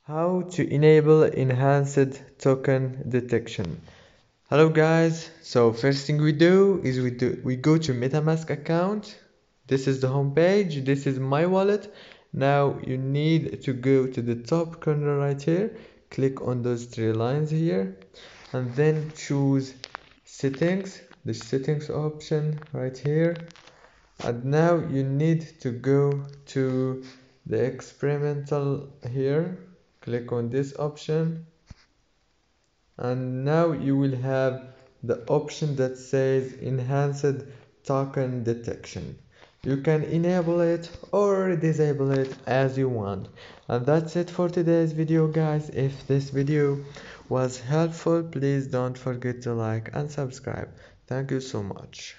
How to enable enhanced token detection. Hello guys, so first thing we do is we go to Metamask account. This is the home page, this is my wallet. Now you need to go to the top corner right here, click on those three lines here, and then choose settings, the settings option right here. And now you need to go to the experimental here, click on this option, and now you will have the option that says enhanced token detection. You can enable it or disable it as you want. And that's it for today's video guys. If this video was helpful, please don't forget to like and subscribe. Thank you so much.